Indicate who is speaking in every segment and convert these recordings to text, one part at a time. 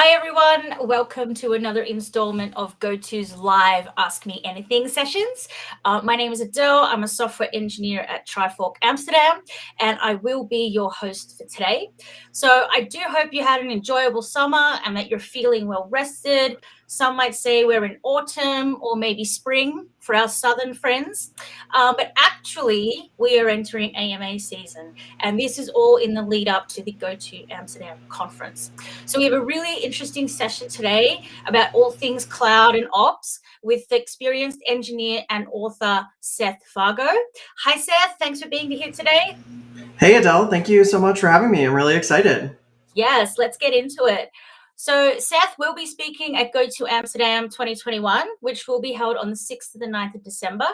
Speaker 1: Hi everyone, welcome to another installment of GoTo's live Ask Me Anything sessions. My name is Adele, I'm a software engineer at Trifork Amsterdam, and I will be your host for today. So I do hope you had an enjoyable summer and that you're feeling well rested. Some might say we're in autumn or maybe spring for our southern friends, but actually we are entering AMA season, and this is all in the lead up to the GoTo Amsterdam conference. So we have a really interesting session today about all things cloud and ops with the experienced engineer and author Seth Vargo. Hi Seth, thanks for being here today.
Speaker 2: Hey Adele, thank you so much for having me. I'm really excited.
Speaker 1: Yes, let's get into it. So Seth will be speaking at GoTo Amsterdam 2021, which will be held on the 6th to the 9th of December.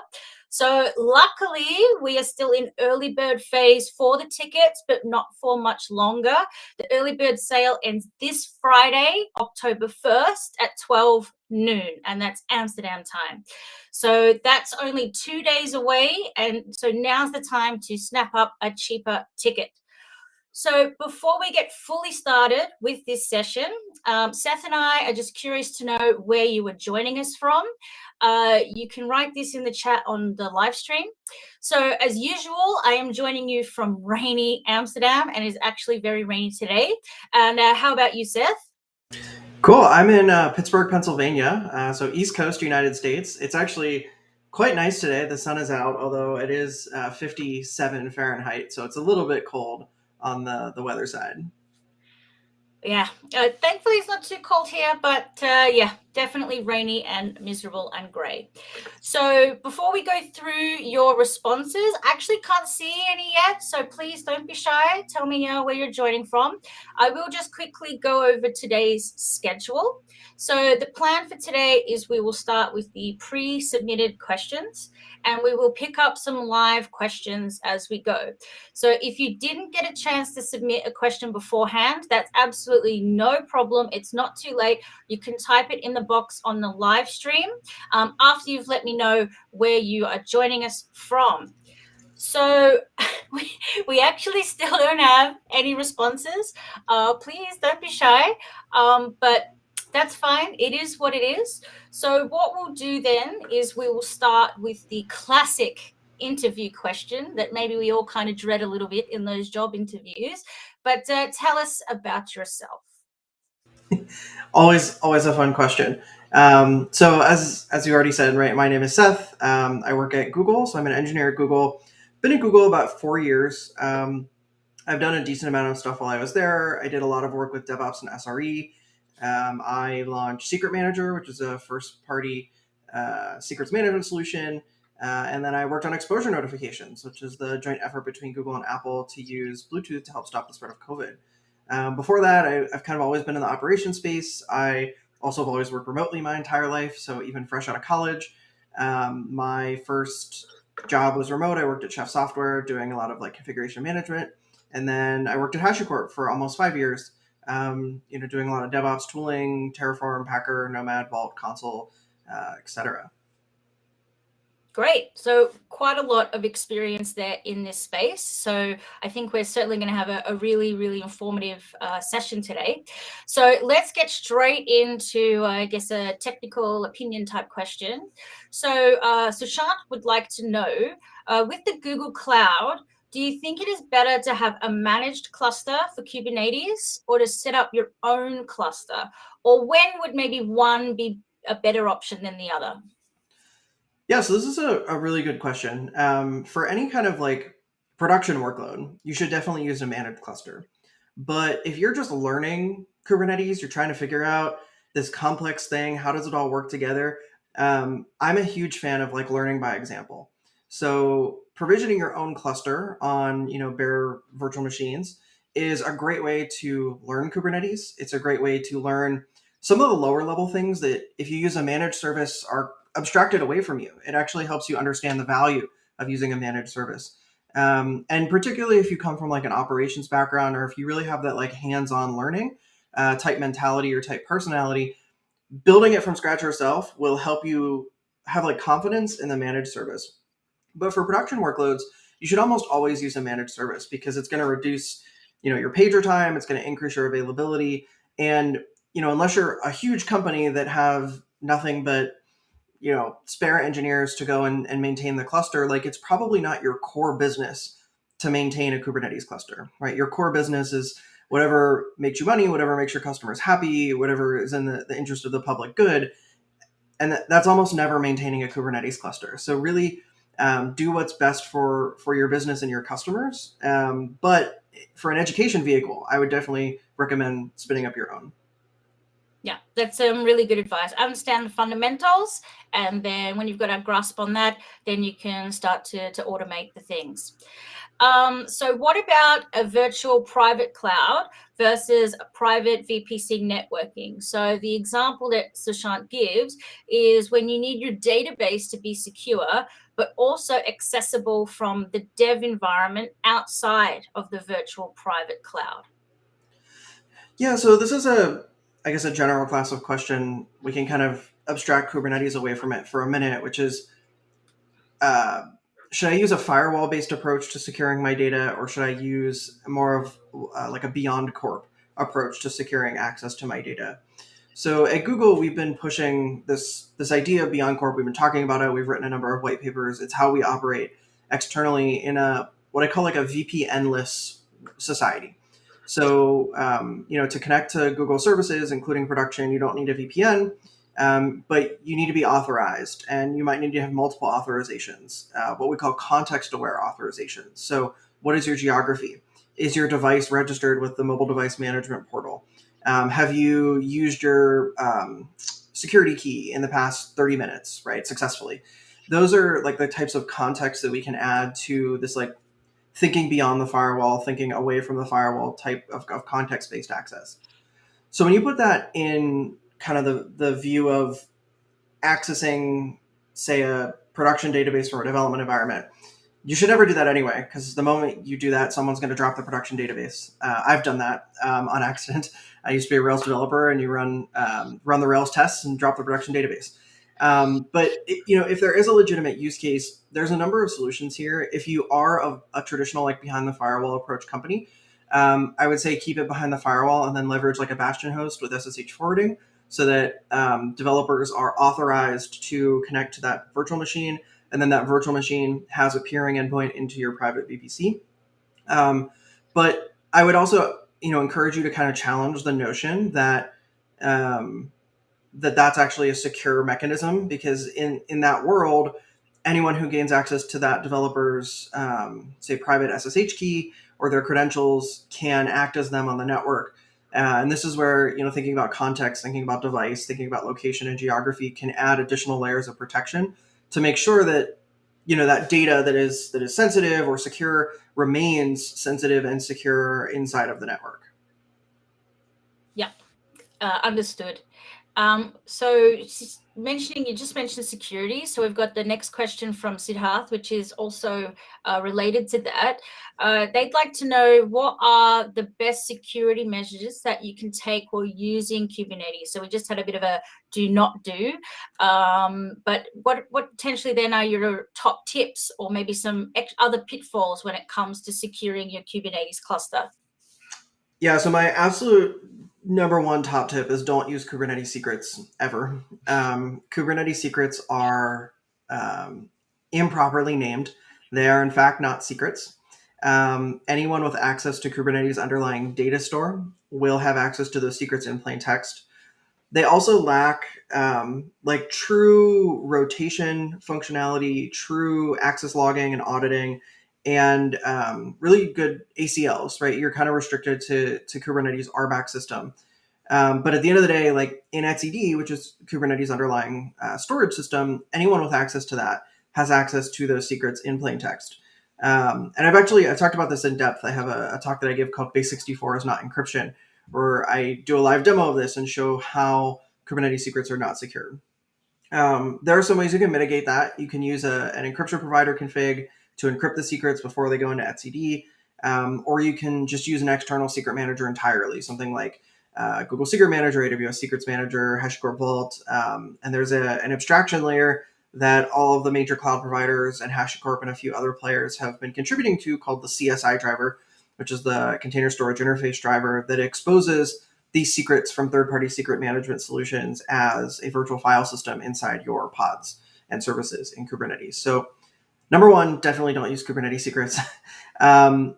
Speaker 1: So luckily, we are still in early bird phase for the tickets, but not for much longer. The early bird sale ends this Friday, October 1st at 12 noon, and that's Amsterdam time. So that's only 2 days away, and so now's the time to snap up a cheaper ticket. So before we get fully started with this session, Seth and I are just curious to know where you were joining us from. You can write this in the chat on the live stream. So as usual, I am joining you from rainy Amsterdam, and it's actually very rainy today. And how about you, Seth?
Speaker 2: Cool. I'm in Pittsburgh, Pennsylvania, so East Coast, United States. It's actually quite nice today. The sun is out, although it is 57 Fahrenheit, so it's a little bit cold on the weather side.
Speaker 1: Yeah, thankfully it's not too cold here, but yeah, definitely rainy and miserable and grey. So before we go through your responses, I actually can't see any yet, so please don't be shy. Tell me where you're joining from. I will just quickly go over today's schedule. So the plan for today is we will start with the pre-submitted questions, and we will pick up some live questions as we go. So if you didn't get a chance to submit a question beforehand, that's absolutely no problem. It's not too late. You can type it in the box on the live stream after you've let me know where you are joining us from. So we actually still don't have any responses. Please don't be shy, but that's fine. It is what it is. So what we'll do then is we will start with the classic interview question that maybe we all kind of dread a little bit in those job interviews. But tell us about yourself.
Speaker 2: Always a fun question. So as you already said, right, my name is Seth. I work at Google, so I'm an engineer at Google. Been at Google about 4 years. I've done a decent amount of stuff while I was there. I did a lot of work with DevOps and SRE. I launched Secret Manager, which is a first-party secrets management solution. And then I worked on exposure notifications, which is the joint effort between Google and Apple to use Bluetooth to help stop the spread of COVID. Before that, I've kind of always been in the operations space. I also have always worked remotely my entire life, so even fresh out of college. My first job was remote. I worked at Chef Software doing a lot of like configuration management. And then I worked at HashiCorp for almost 5 years, doing a lot of DevOps tooling, Terraform, Packer, Nomad, Vault, Consul, etc.
Speaker 1: Great. So quite a lot of experience there in this space. So I think we're certainly going to have a really, really informative session today. So let's get straight into, I guess, a technical opinion type question. So Sushant would like to know, with the Google Cloud, do you think it is better to have a managed cluster for Kubernetes or to set up your own cluster? Or when would maybe one be a better option than the other?
Speaker 2: Yeah, so this is a really good question. For any kind of like production workload, you should definitely use a managed cluster. But if you're just learning Kubernetes, you're trying to figure out this complex thing, how does it all work together? I'm a huge fan of like learning by example. So provisioning your own cluster on bare virtual machines is a great way to learn Kubernetes. It's a great way to learn some of the lower level things that if you use a managed service are abstracted away from you. It actually helps you understand the value of using a managed service. And particularly if you come from like an operations background, or if you really have that like hands-on learning type mentality or type personality, building it from scratch yourself will help you have like confidence in the managed service. But for production workloads, you should almost always use a managed service because it's going to reduce, your pager time. It's going to increase your availability. And unless you're a huge company that have nothing but spare engineers to go and maintain the cluster, like it's probably not your core business to maintain a Kubernetes cluster, right? Your core business is whatever makes you money, whatever makes your customers happy, whatever is in the interest of the public good. And that's almost never maintaining a Kubernetes cluster. So really do what's best for your business and your customers. But for an education vehicle, I would definitely recommend spinning up your own.
Speaker 1: Yeah, that's some really good advice. Understand the fundamentals, and then when you've got a grasp on that, then you can start to automate the things. So what about a virtual private cloud versus a private VPC networking? So the example that Sushant gives is when you need your database to be secure, but also accessible from the dev environment outside of the virtual private cloud.
Speaker 2: Yeah, so this is I guess, a general class of question. We can kind of abstract Kubernetes away from it for a minute, which is, should I use a firewall-based approach to securing my data, or should I use more of like a Beyond Corp approach to securing access to my data? So at Google, we've been pushing this idea of Beyond Corp. We've been talking about it. We've written a number of white papers. It's how we operate externally in what I call like a VPN-less society. So, to connect to Google services, including production, you don't need a VPN, but you need to be authorized, and you might need to have multiple authorizations, what we call context-aware authorizations. So what is your geography? Is your device registered with the mobile device management portal? Have you used your security key in the past 30 minutes, right, successfully? Those are like the types of context that we can add to this, like, thinking beyond the firewall, thinking away from the firewall type of context-based access. So when you put that in kind of the view of accessing, say, a production database from a development environment, you should never do that anyway, because the moment you do that, someone's going to drop the production database. I've done that on accident. I used to be a Rails developer, and you run the Rails tests and drop the production database. But if there is a legitimate use case, there's a number of solutions here. If you are a traditional, like, behind the firewall approach company, I would say keep it behind the firewall and then leverage like a bastion host with SSH forwarding, so that developers are authorized to connect to that virtual machine, and then that virtual machine has a peering endpoint into your private VPC. But I would also, encourage you to kind of challenge the notion that that's actually a secure mechanism, because in that world, anyone who gains access to that developer's, say, private SSH key or their credentials can act as them on the network. And this is where, thinking about context, thinking about device, thinking about location and geography can add additional layers of protection to make sure that, that data that is sensitive or secure remains sensitive and secure inside of the network.
Speaker 1: Yeah, understood. So you just mentioned security. So we've got the next question from Siddharth, which is also related to that. They'd like to know, what are the best security measures that you can take while using Kubernetes? So we just had a bit of a do not do, but what potentially then are your top tips, or maybe some other pitfalls when it comes to securing your Kubernetes cluster?
Speaker 2: Yeah, so my absolute number one top tip is don't use Kubernetes secrets ever. Kubernetes secrets are improperly named. They are, in fact, not secrets. Anyone with access to Kubernetes underlying data store will have access to those secrets in plain text. They also lack like true rotation functionality, true access logging and auditing, and really good ACLs, right? You're kind of restricted to Kubernetes RBAC system. But at the end of the day, like in etcd, which is Kubernetes underlying storage system, anyone with access to that has access to those secrets in plain text. And I've talked about this in depth. I have a talk that I give called Base64 is not encryption, where I do a live demo of this and show how Kubernetes secrets are not secure. There are some ways you can mitigate that. You can use an encryption provider config to encrypt the secrets before they go into etcd, or you can just use an external secret manager entirely, something like Google Secret Manager, AWS Secrets Manager, HashiCorp Vault, and there's an abstraction layer that all of the major cloud providers and HashiCorp and a few other players have been contributing to, called the CSI driver, which is the Container Storage Interface driver, that exposes these secrets from third-party secret management solutions as a virtual file system inside your pods and services in Kubernetes. So number one, definitely don't use Kubernetes secrets. um,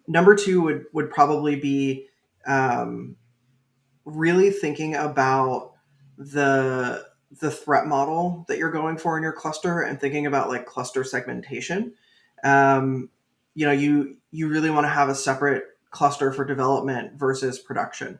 Speaker 2: number two would probably be um, really thinking about the the threat model that you're going for in your cluster and thinking about like cluster segmentation. Um, you really want to have a separate cluster for development versus production,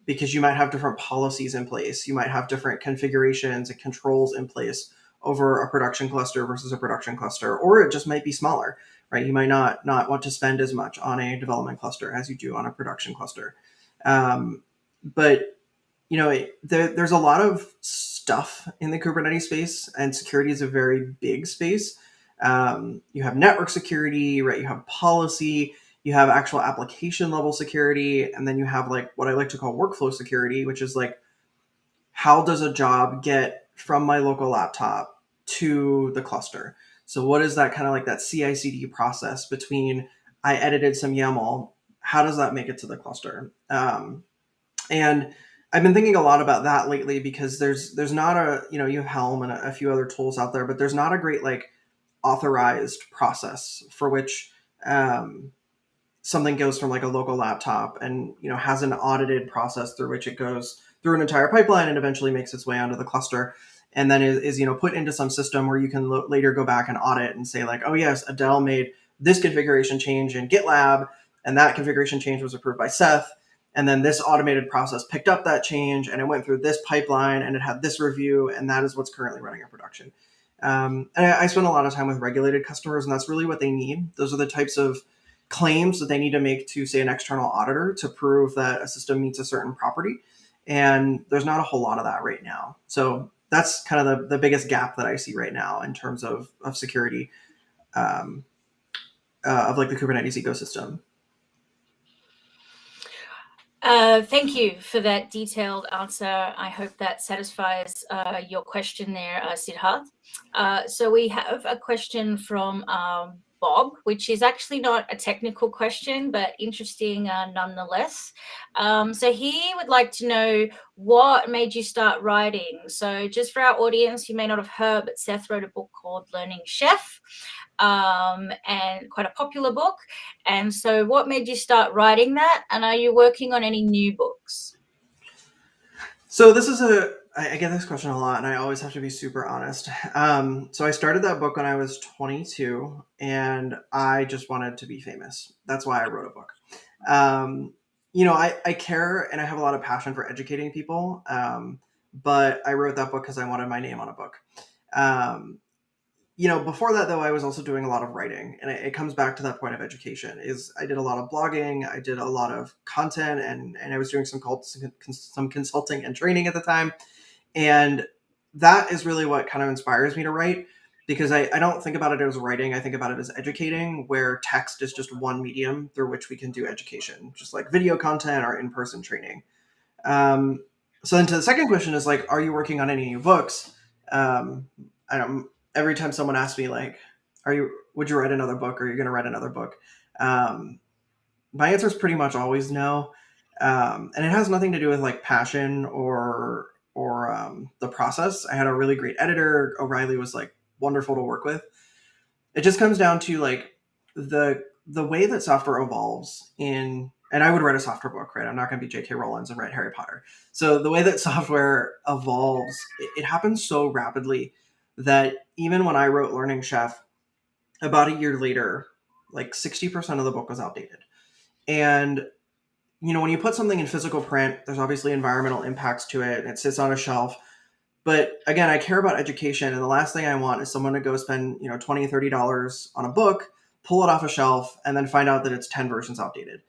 Speaker 2: because you might have different policies in place. You might have different configurations and controls in place over a production cluster versus a production cluster, or it just might be smaller, right? You might not want to spend as much on a development cluster as you do on a production cluster. But there's a lot of stuff in the Kubernetes space, and security is a very big space. You have network security, right? You have policy, you have actual application level security, and then you have like what I like to call workflow security, which is like, how does a job get from my local laptop to the cluster? So what is that kind of like that CI/CD process between I edited some YAML, how does that make it to the cluster? And I've been thinking a lot about that lately because there's not you have Helm and a few other tools out there, but there's not a great like authorized process for which something goes from like a local laptop and has an audited process through which it goes through an entire pipeline and eventually makes its way onto the cluster, and then is put into some system where you can later go back and audit and say like, oh yes, Adele made this configuration change in GitLab, and that configuration change was approved by Seth. And then this automated process picked up that change and it went through this pipeline and it had this review, and that is what's currently running in production. And I spend a lot of time with regulated customers, and that's really what they need. Those are the types of claims that they need to make to, say, an external auditor to prove that a system meets a certain property. And there's not a whole lot of that right now. So that's kind of the biggest gap that I see right now in terms of security of like the Kubernetes ecosystem.
Speaker 1: Thank you for that detailed answer. I hope that satisfies your question there, Siddharth. So we have a question from Bob, which is actually not a technical question, but interesting nonetheless. So he would like to know what made you start writing. So just for our audience, you may not have heard, but Seth wrote a book called Learning Chef, and quite a popular book. And so what made you start writing that? And are you working on any new books?
Speaker 2: So this is I get this question a lot, and I always have to be super honest. So I started that book when I was 22, and I just wanted to be famous. That's why I wrote a book. I care and I have a lot of passion for educating people, but I wrote that book because I wanted my name on a book. Before that, though, I was also doing a lot of writing, and it comes back to that point of education. Is I did a lot of blogging, I did a lot of content, and I was doing some consulting and training at the time. And that is really what kind of inspires me to write, because I don't think about it as writing. I think about it as educating, where text is just one medium through which we can do education, just like video content or in-person training. So then to the second question is like, are you working on any new books? Every time someone asks me like, would you write another book, or are you going to write another book? My answer is pretty much always no. And it has nothing to do with like passion or the process. I had a really great editor. O'Reilly was like wonderful to work with. It just comes down to like the way that software evolves and I would write a software book, right? I'm not going to be J.K. Rowling and write Harry Potter. So the way that software evolves, it happens so rapidly that even when I wrote Learning Chef, about a year later, like 60% of the book was outdated. And when you put something in physical print, there's obviously environmental impacts to it. It sits on a shelf. But again, I care about education. And the last thing I want is someone to go spend, $20, $30 on a book, pull it off a shelf, and then find out that it's 10 versions outdated.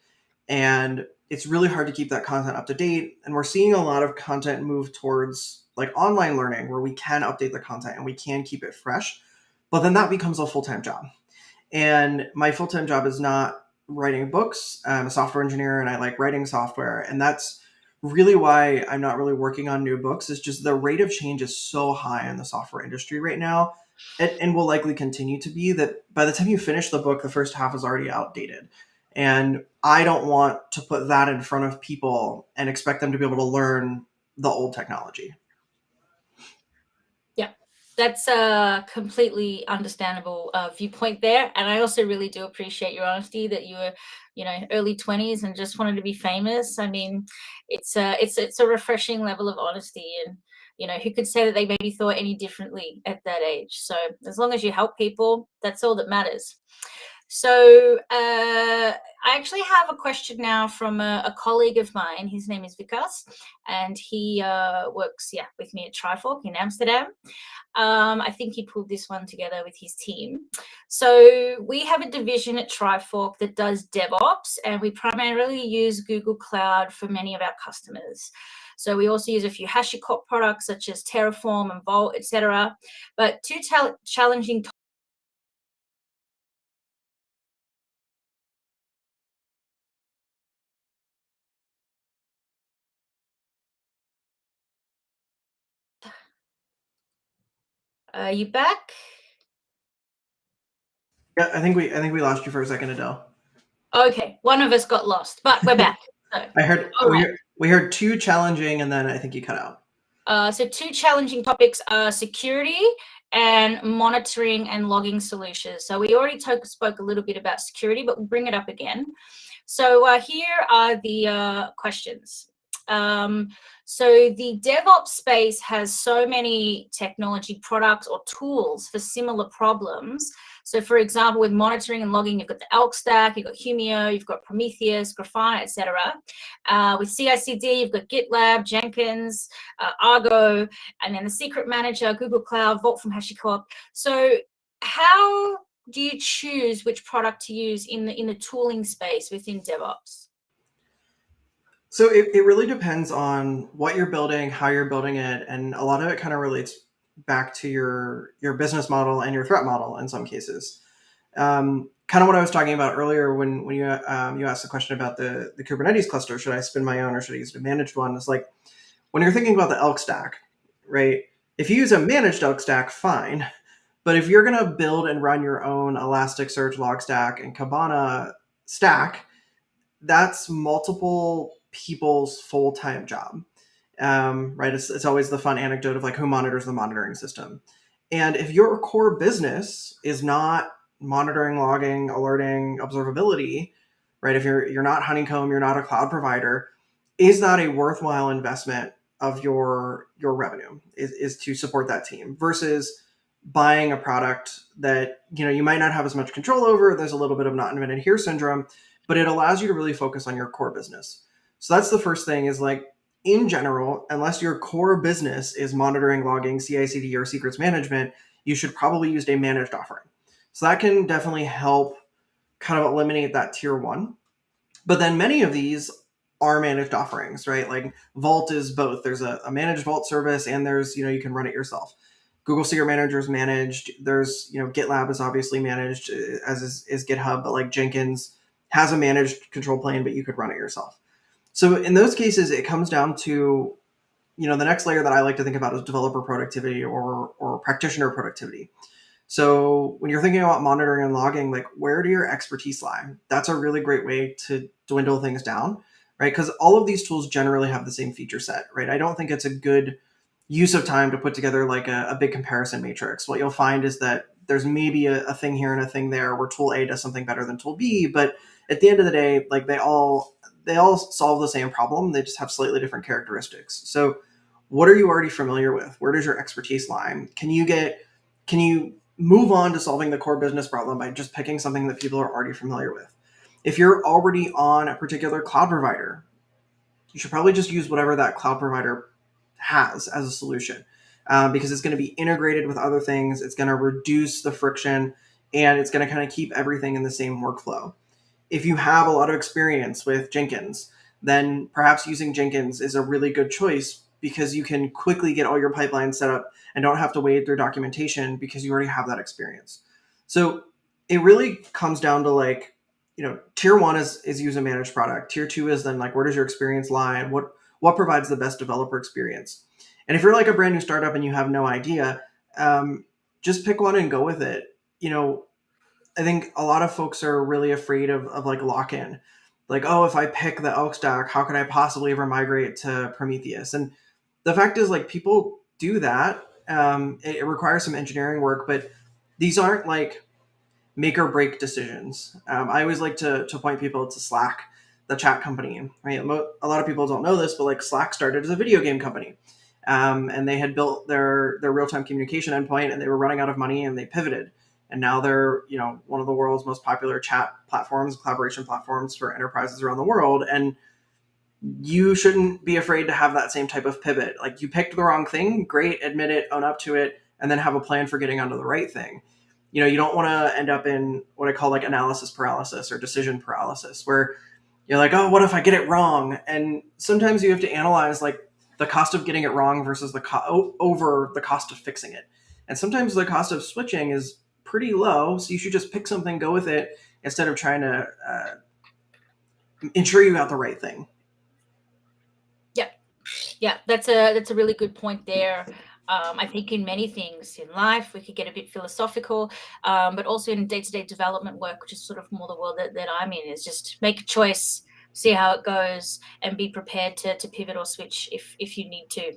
Speaker 2: And it's really hard to keep that content up to date. And we're seeing a lot of content move towards like online learning, where we can update the content and we can keep it fresh. But then that becomes a full-time job. And my full-time job is not writing books. I'm a software engineer and I like writing software. And that's really why I'm not really working on new books. It's just the rate of change is so high in the software industry right now, and will likely continue to be, that by the time you finish the book, the first half is already outdated. And I don't want to put that in front of people and expect them to be able to learn the old technology.
Speaker 1: Yeah, that's a completely understandable viewpoint there. And I also really do appreciate your honesty that you were, early 20s and just wanted to be famous. I mean, it's a refreshing level of honesty. And, who could say that they maybe thought any differently at that age? So as long as you help people, that's all that matters. So I actually have a question now from a colleague of mine. His name is Vikas, and he works, with me at Trifork in Amsterdam. I think he pulled this one together with his team. So we have a division at Trifork that does DevOps, and we primarily use Google Cloud for many of our customers. So we also use a few HashiCorp products such as Terraform and Vault, etc. But two challenging. Are you back?
Speaker 2: Yeah, I think we lost you for a second, Adele.
Speaker 1: Okay, one of us got lost, but we're back. So,
Speaker 2: I heard
Speaker 1: all right.
Speaker 2: we heard too challenging, and then I think you cut out.
Speaker 1: So two challenging topics are security and monitoring and logging solutions. So we already spoke a little bit about security, but we'll bring it up again. So here are the questions. So the DevOps space has so many technology products or tools for similar problems. So for example, with monitoring and logging, you've got the Elk Stack, you've got Humio, you've got Prometheus, Grafana, etc. With CI/CD, you've got GitLab, Jenkins, Argo, and then the secret manager, Google Cloud, Vault from HashiCorp. So how do you choose which product to use in the tooling space within DevOps?
Speaker 2: So it really depends on what you're building, how you're building it, and a lot of it kind of relates back to your business model and your threat model in some cases. Kind of what I was talking about earlier when you asked the question about the Kubernetes cluster, should I spin my own or should I use a managed one? It's like when you're thinking about the Elk Stack, right? If you use a managed Elk Stack, fine. But if you're going to build and run your own Elasticsearch, Logstack, and Kibana stack, that's multiple people's full-time job, right? It's always the fun anecdote of like who monitors the monitoring system. And if your core business is not monitoring, logging, alerting, observability, right? If you're not Honeycomb, you're not a cloud provider, is that a worthwhile investment of your revenue? Is to support that team versus buying a product that you might not have as much control over. There's a little bit of not invented here syndrome, but it allows you to really focus on your core business. So that's the first thing is like, in general, unless your core business is monitoring, logging, CI/CD, or secrets management, you should probably use a managed offering. So that can definitely help kind of eliminate that tier one. But then many of these are managed offerings, right? Like Vault is both. There's a managed Vault service and there's, you can run it yourself. Google Secret Manager is managed. There's, GitLab is obviously managed, as is GitHub, but like Jenkins has a managed control plane, but you could run it yourself. So in those cases, it comes down to, the next layer that I like to think about is developer productivity or practitioner productivity. So when you're thinking about monitoring and logging, like where do your expertise lie? That's a really great way to dwindle things down, right? Because all of these tools generally have the same feature set, right? I don't think it's a good use of time to put together like a big comparison matrix. What you'll find is that there's maybe a thing here and a thing there where tool A does something better than tool B, but at the end of the day, like they all solve the same problem. They just have slightly different characteristics. So what are you already familiar with? Where does your expertise lie? Can you move on to solving the core business problem by just picking something that people are already familiar with? If you're already on a particular cloud provider, you should probably just use whatever that cloud provider has as a solution, because it's going to be integrated with other things. It's going to reduce the friction, and it's going to kind of keep everything in the same workflow. If you have a lot of experience with Jenkins, then perhaps using Jenkins is a really good choice because you can quickly get all your pipelines set up and don't have to wade through documentation because you already have that experience. So it really comes down to like, tier one is use a managed product. Tier two is then like, where does your experience lie and what provides the best developer experience? And if you're like a brand new startup and you have no idea, just pick one and go with it. I think a lot of folks are really afraid of like lock-in. Like, oh, if I pick the elk stack, how could I possibly ever migrate to Prometheus? And the fact is, like, people do that. It requires some engineering work, but these aren't like make or break decisions. I always like to point people to Slack, the chat company. Right? A lot of people don't know this, but like Slack started as a video game company, and they had built their real time communication endpoint, and they were running out of money, and they pivoted. And now they're one of the world's most popular chat platforms, collaboration platforms for enterprises around the world. And you shouldn't be afraid to have that same type of pivot. Like, you picked the wrong thing, great, admit it, own up to it, and then have a plan for getting onto the right thing. You don't want to end up in what I call like analysis paralysis or decision paralysis, where you're like, oh, what if I get it wrong? And sometimes you have to analyze like the cost of getting it wrong versus over the cost of fixing it. And sometimes the cost of switching is pretty low, so you should just pick something, go with it, instead of trying to ensure you got the right thing.
Speaker 1: Yeah, that's a really good point there. I think in many things in life, we could get a bit philosophical, but also in day-to-day development work, which is sort of more the world that I'm in, is just make a choice, see how it goes, and be prepared to pivot or switch if you need to.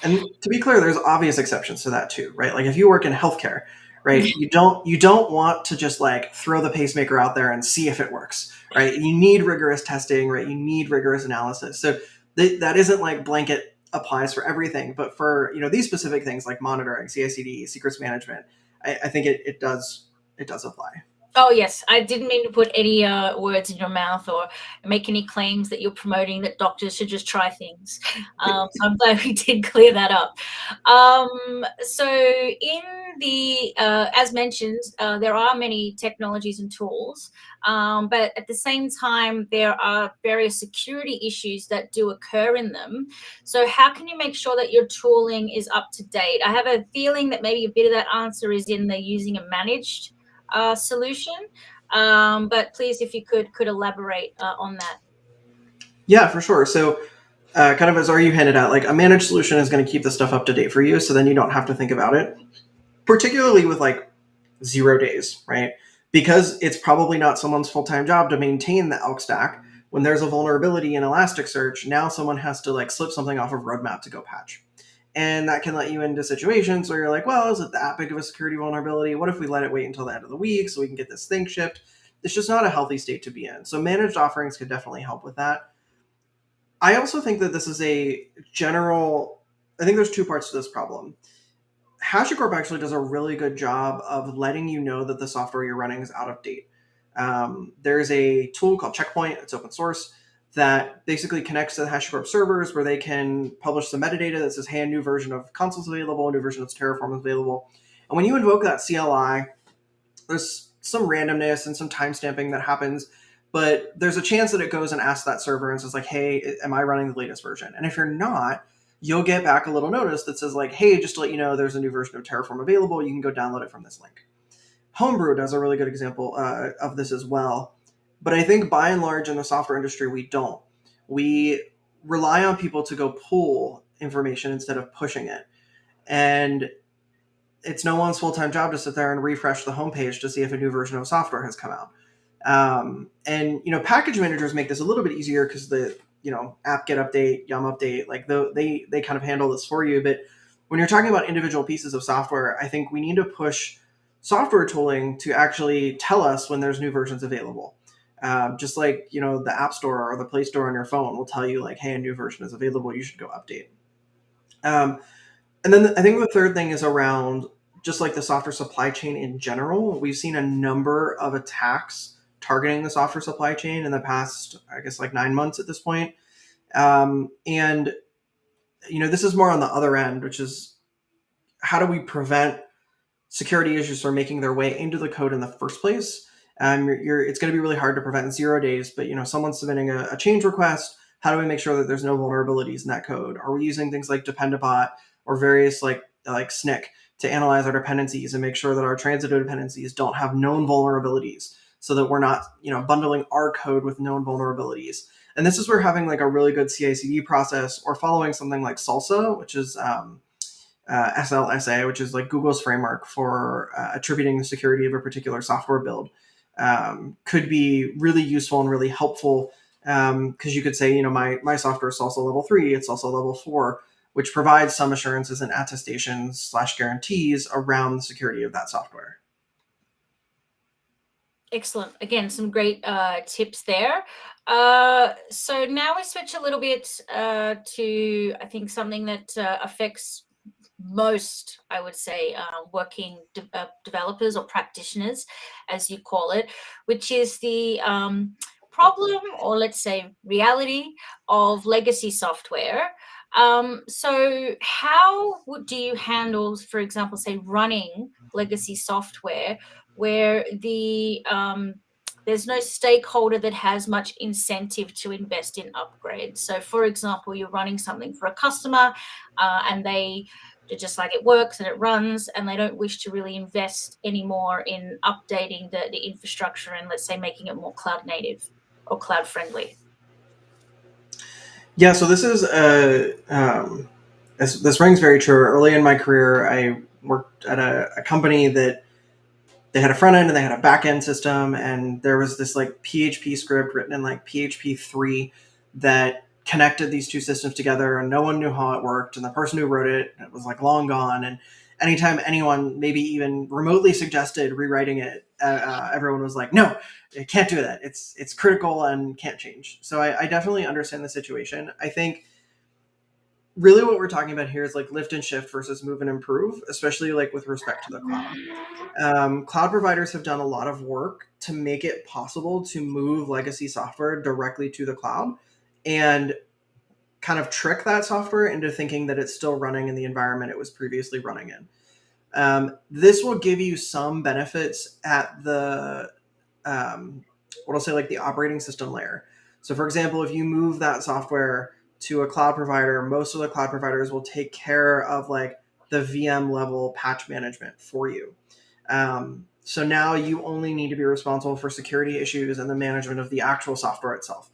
Speaker 2: And to be clear, there's obvious exceptions to that too, right? Like if you work in healthcare, right, you don't want to just like throw the pacemaker out there and see if it works, right? You need rigorous testing, right? You need rigorous analysis. So that isn't like blanket applies for everything, but for these specific things like monitoring, CI/CD, secrets management, I think it does apply.
Speaker 1: Oh, yes. I didn't mean to put any words in your mouth or make any claims that you're promoting that doctors should just try things. So I'm glad we did clear that up. So in the, as mentioned, there are many technologies and tools, but at the same time, there are various security issues that do occur in them. So how can you make sure that your tooling is up to date? I have a feeling that maybe a bit of that answer is in the using a managed solution, but please, if you could elaborate on that.
Speaker 2: Yeah, for sure. So kind of as you hinted at, like a managed solution is going to keep the stuff up to date for you, so then you don't have to think about it, particularly with like 0 days, right? Because it's probably not someone's full-time job to maintain the elk stack. When there's a vulnerability in Elasticsearch, now someone has to like slip something off of roadmap to go patch. And that can let you into situations where you're like, well, is it that big of a security vulnerability? What if we let it wait until the end of the week so we can get this thing shipped? It's just not a healthy state to be in. So managed offerings could definitely help with that. I also think that this is I think there's two parts to this problem. HashiCorp actually does a really good job of letting you know that the software you're running is out of date. There's a tool called Checkpoint, it's open source, that basically connects to the HashiCorp servers where they can publish the metadata that says, hey, a new version of Consul's available, a new version of Terraform is available. And when you invoke that CLI, there's some randomness and some timestamping that happens, but there's a chance that it goes and asks that server and says like, hey, am I running the latest version? And if you're not, you'll get back a little notice that says like, hey, just to let you know, there's a new version of Terraform available. You can go download it from this link. Homebrew does a really good example of this as well. But I think by and large in the software industry, we don't. We rely on people to go pull information instead of pushing it. And it's no one's full-time job to sit there and refresh the homepage to see if a new version of software has come out. And package managers make this a little bit easier because the apt-get update, yum update, like they kind of handle this for you. But when you're talking about individual pieces of software, I think we need to push software tooling to actually tell us when there's new versions available. Just like the App Store or the Play Store on your phone will tell you like, hey, a new version is available, you should go update. And then I think the third thing is around just like the software supply chain in general. We've seen a number of attacks targeting the software supply chain in the past, I guess, like 9 months at this point. And this is more on the other end, which is how do we prevent security issues from making their way into the code in the first place? It's going to be really hard to prevent in 0 days, but someone's submitting a change request. How do we make sure that there's no vulnerabilities in that code? Are we using things like Dependabot or various like SNCC to analyze our dependencies and make sure that our transitive dependencies don't have known vulnerabilities, so that we're not bundling our code with known vulnerabilities? And this is where having like a really good CI/CD process or following something like Salsa, which is SLSA, which is like Google's framework for attributing the security of a particular software build, could be really useful and really helpful. Because you could say, my software is also level 3, it's also level 4, which provides some assurances and attestations / guarantees around the security of that software.
Speaker 1: Excellent. Again, some great tips there. So now we switch a little bit to, I think, something that affects most, I would say, working developers or practitioners, as you call it, which is the problem, or let's say reality, of legacy software. So how do you handle, for example, say running legacy software where there's no stakeholder that has much incentive to invest in upgrades? So for example, you're running something for a customer and they're just like, it works and it runs, and they don't wish to really invest anymore in updating the infrastructure and, let's say, making it more cloud native or cloud friendly.
Speaker 2: Yeah, so this is this rings very true. Early in my career, I worked at a company that they had a front end and they had a back end system, and there was this like PHP script written in like PHP 3 that connected these two systems together, and no one knew how it worked, and the person who wrote it was like long gone, and anytime anyone maybe even remotely suggested rewriting it, everyone was like, no, it can't do that, it's critical and can't change. So I definitely understand the situation. I think really what we're talking about here is like lift and shift versus move and improve, especially like with respect to the cloud. Cloud providers have done a lot of work to make it possible to move legacy software directly to the cloud and kind of trick that software into thinking that it's still running in the environment it was previously running in. This will give you some benefits at the, what I'll say, like the operating system layer. So for example, if you move that software to a cloud provider, most of the cloud providers will take care of like the VM level patch management for you. So now you only need to be responsible for security issues and the management of the actual software itself,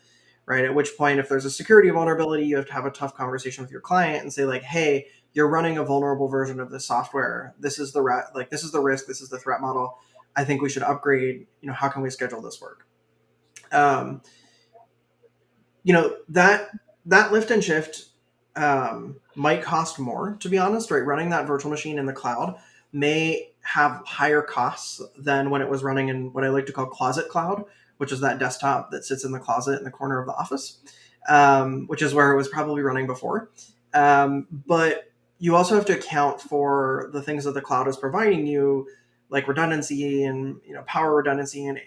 Speaker 2: right? At which point, if there's a security vulnerability, you have to have a tough conversation with your client and say like, hey, you're running a vulnerable version of this software. This is the this is the risk. This is the threat model. I think we should upgrade. How can we schedule this work? That lift and shift might cost more, to be honest, right? Running that virtual machine in the cloud may have higher costs than when it was running in what I like to call closet cloud, which is that desktop that sits in the closet in the corner of the office, which is where it was probably running before. But you also have to account for the things that the cloud is providing you, like redundancy and power redundancy and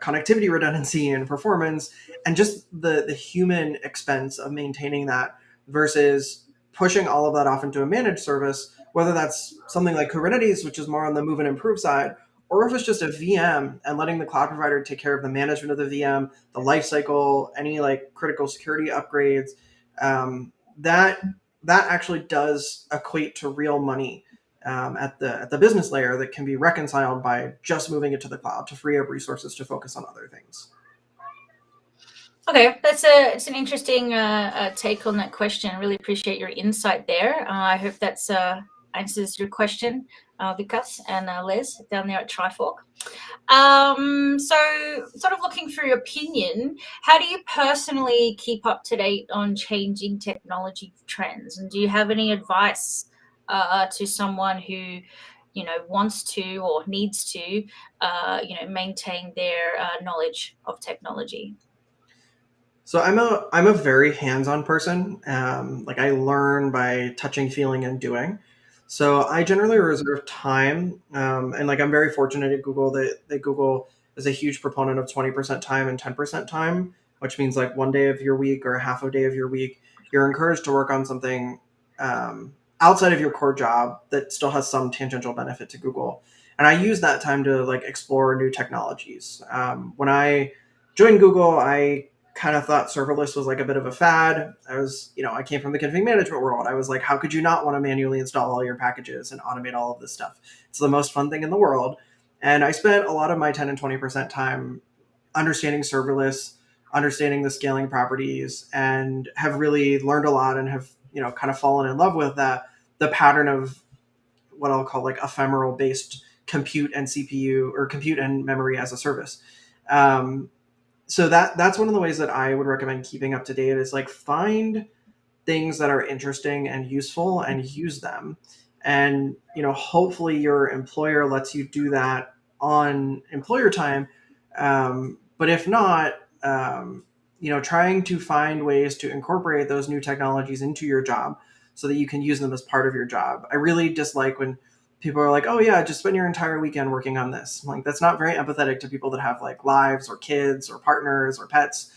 Speaker 2: connectivity redundancy and performance, and just the human expense of maintaining that versus pushing all of that off into a managed service, whether that's something like Kubernetes, which is more on the move and improve side, or if it's just a VM and letting the cloud provider take care of the management of the VM, the lifecycle, any like critical security upgrades. That actually does equate to real money at the business layer that can be reconciled by just moving it to the cloud to free up resources to focus on other things.
Speaker 1: Okay, it's an interesting take on that question. I really appreciate your insight there. I hope that's answers your question, Vikas and Les down there at Trifork. So sort of looking for your opinion, how do you personally keep up to date on changing technology trends? And do you have any advice to someone who, wants to or needs to, maintain their knowledge of technology?
Speaker 2: So I'm a very hands-on person. Like I learn by touching, feeling, and doing. So I generally reserve time, and like I'm very fortunate at Google that Google is a huge proponent of 20% time and 10% time, which means like one day of your week or half a day of your week, you're encouraged to work on something outside of your core job that still has some tangential benefit to Google. And I use that time to like explore new technologies. When I joined Google, I kind of thought serverless was like a bit of a fad. I came from the config management world. I was like, how could you not want to manually install all your packages and automate all of this stuff? It's the most fun thing in the world. And I spent a lot of my 10 and 20% time understanding serverless, understanding the scaling properties, and have really learned a lot and have, kind of fallen in love with that the pattern of what I'll call like ephemeral based compute and CPU, or compute and memory as a service. Um, so that's one of the ways that I would recommend keeping up to date, is like find things that are interesting and useful and use them. And hopefully your employer lets you do that on employer time. But if not, trying to find ways to incorporate those new technologies into your job so that you can use them as part of your job. I really dislike when people are like, oh yeah, just spend your entire weekend working on this. Like, that's not very empathetic to people that have like lives or kids or partners or pets.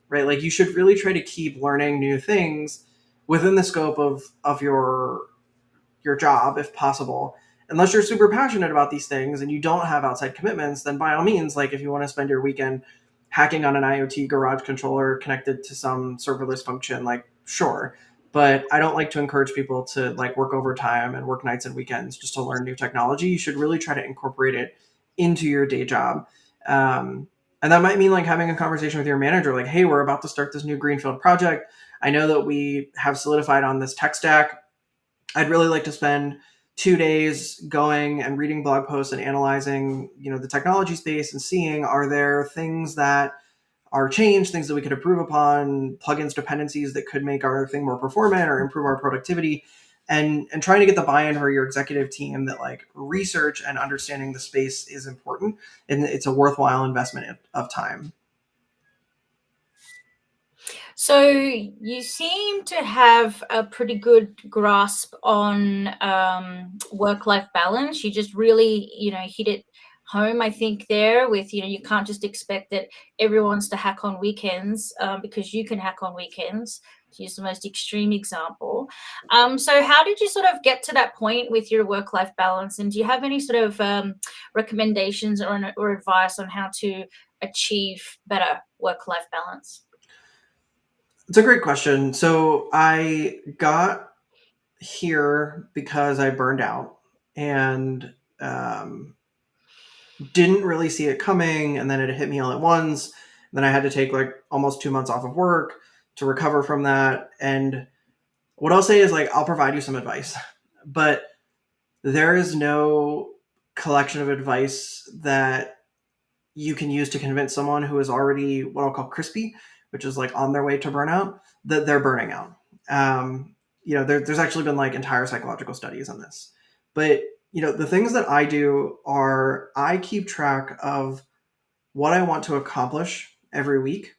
Speaker 2: Right? Like, you should really try to keep learning new things within the scope of your job, if possible. Unless you're super passionate about these things and you don't have outside commitments, then by all means, like if you want to spend your weekend hacking on an IoT garage controller connected to some serverless function, like sure. But I don't like to encourage people to like work overtime and work nights and weekends just to learn new technology. You should really try to incorporate it into your day job. And that might mean like having a conversation with your manager, like, hey, we're about to start this new greenfield project. I know that we have solidified on this tech stack. I'd really like to spend 2 days going and reading blog posts and analyzing, the technology space and seeing, are there things that are changed, things that we could improve upon, plugins, dependencies that could make our thing more performant or improve our productivity, and trying to get the buy-in for your executive team that like research and understanding the space is important and it's a worthwhile investment of time.
Speaker 1: So you seem to have a pretty good grasp on work-life balance. You just really, hit it home, I think, there with, you can't just expect that everyone wants to hack on weekends because you can hack on weekends, to use the most extreme example. So how did you sort of get to that point with your work-life balance? And do you have any sort of recommendations or advice on how to achieve better work-life balance?
Speaker 2: It's a great question. So I got here because I burned out and didn't really see it coming, and then it hit me all at once. Then I had to take like almost 2 months off of work to recover from that. And what I'll say is like, I'll provide you some advice, but there is no collection of advice that you can use to convince someone who is already what I'll call crispy, which is like on their way to burnout, that they're burning out. There's actually been like entire psychological studies on this. But the things that I do are I keep track of what I want to accomplish every week.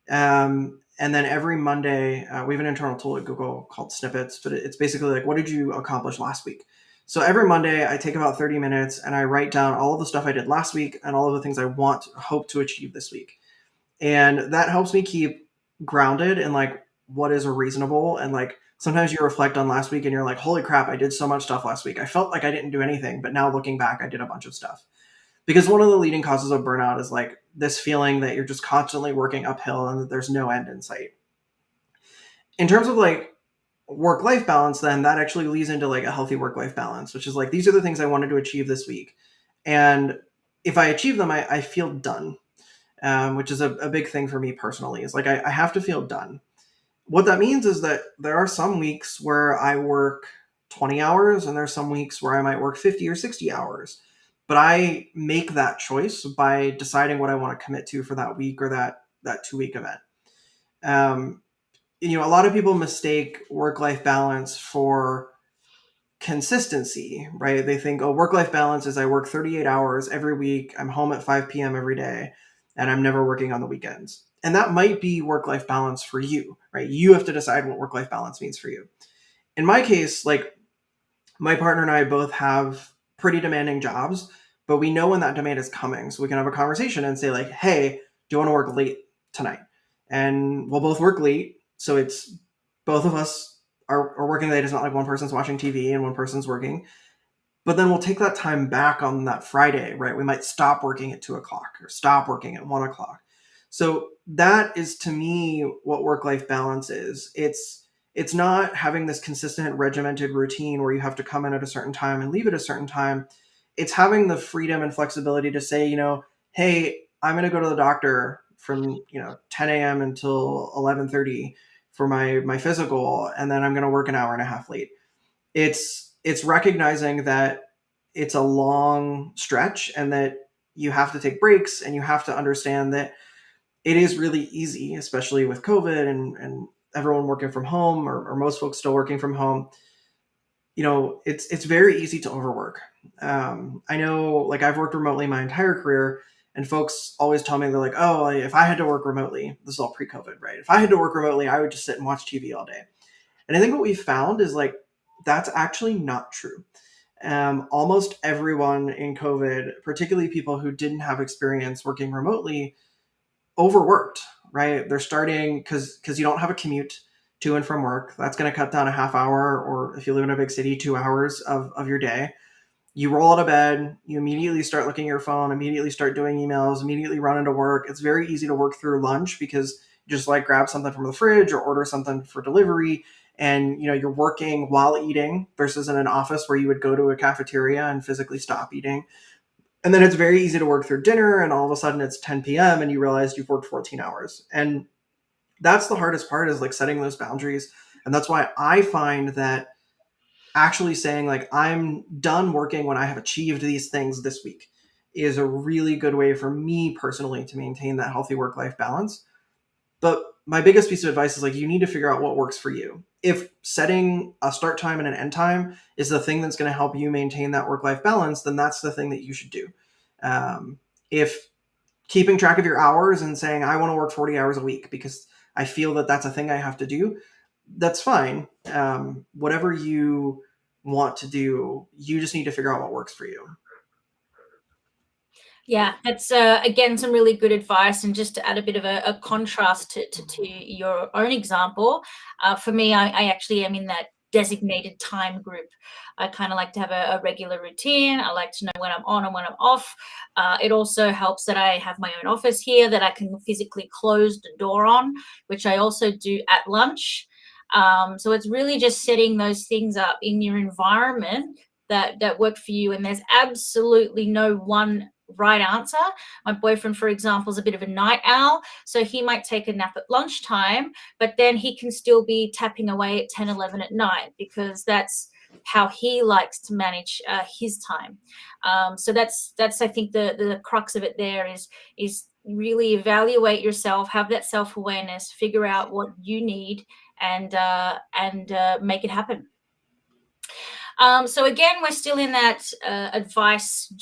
Speaker 2: And then every Monday, we have an internal tool at Google called Snippets, but it's basically like, what did you accomplish last week? So every Monday, I take about 30 minutes and I write down all of the stuff I did last week and all of the things I hope to achieve this week. And that helps me keep grounded in like what is reasonable. And like sometimes you reflect on last week and you're like, holy crap, I did so much stuff last week. I felt like I didn't do anything, but now looking back, I did a bunch of stuff. Because one of the leading causes of burnout is like this feeling that you're just constantly working uphill and that there's no end in sight. In terms of like work-life balance, then that actually leads into like a healthy work-life balance, which is like, these are the things I wanted to achieve this week. And if I achieve them, I feel done, which is a big thing for me personally, is like, I have to feel done. What that means is that there are some weeks where I work 20 hours and there's some weeks where I might work 50 or 60 hours. But I make that choice by deciding what I want to commit to for that week or that 2-week event. A lot of people mistake work-life balance for consistency, right? They think, oh, work-life balance is I work 38 hours every week, I'm home at 5 p.m. every day, and I'm never working on the weekends. And that might be work-life balance for you, right? You have to decide what work-life balance means for you. In my case, like, my partner and I both have pretty demanding jobs, but we know when that demand is coming. So we can have a conversation and say like, hey, do you want to work late tonight? And we'll both work late. So it's both of us are working late. It's not like one person's watching TV and one person's working. But then we'll take that time back on that Friday, right? We might stop working at 2:00 or stop working at 1:00. So that is, to me, what work-life balance is. It's not having this consistent regimented routine where you have to come in at a certain time and leave at a certain time. It's having the freedom and flexibility to say, hey, I'm going to go to the doctor from 10 a.m. until 11:30 for my physical, and then I'm going to work an hour and a half late. It's recognizing that it's a long stretch and that you have to take breaks, and you have to understand that it is really easy, especially with COVID and everyone working from home, or most folks still working from home. It's very easy to overwork. I know, like, I've worked remotely my entire career, and folks always tell me, they're like, "Oh, if I had to work remotely," this is all pre-COVID, right? If I had to work remotely, I would just sit and watch TV all day. And I think what we found is, like, that's actually not true. Almost everyone in COVID, particularly people who didn't have experience working remotely, overworked, right? They're starting because you don't have a commute to and from work. That's going to cut down a half hour, or if you live in a big city, 2 hours of your day. You roll out of bed, you immediately start looking at your phone, immediately start doing emails, immediately run into work. It's very easy to work through lunch because you just, like, grab something from the fridge or order something for delivery, and you're working while eating, versus in an office where you would go to a cafeteria and physically stop eating. And then it's very easy to work through dinner, and all of a sudden it's 10 p.m. and you realize you've worked 14 hours. And that's the hardest part, is, like, setting those boundaries. And that's why I find that actually saying, like, I'm done working when I have achieved these things this week, is a really good way for me personally to maintain that healthy work-life balance. But my biggest piece of advice is, like, you need to figure out what works for you. If setting a start time and an end time is the thing that's going to help you maintain that work-life balance, then that's the thing that you should do. If keeping track of your hours and saying, I want to work 40 hours a week because I feel that that's a thing I have to do, that's fine. Whatever you want to do, you just need to figure out what works for you.
Speaker 1: Yeah, that's again some really good advice. And just to add a bit of a contrast to your own example, for me, I actually am in that designated time group. I kind of like to have a regular routine. I like to know when I'm on and when I'm off. It also helps that I have my own office here that I can physically close the door on, which I also do at lunch. So it's really just setting those things up in your environment that work for you. And there's absolutely no one right answer. My boyfriend, for example, is a bit of a night owl, so he might take a nap at lunchtime, but then he can still be tapping away at 10, 11 at night, because that's how he likes to manage his time. So that's I think the crux of it there is really evaluate yourself, have that self-awareness, figure out what you need, and make it happen. So again, we're still in that advice,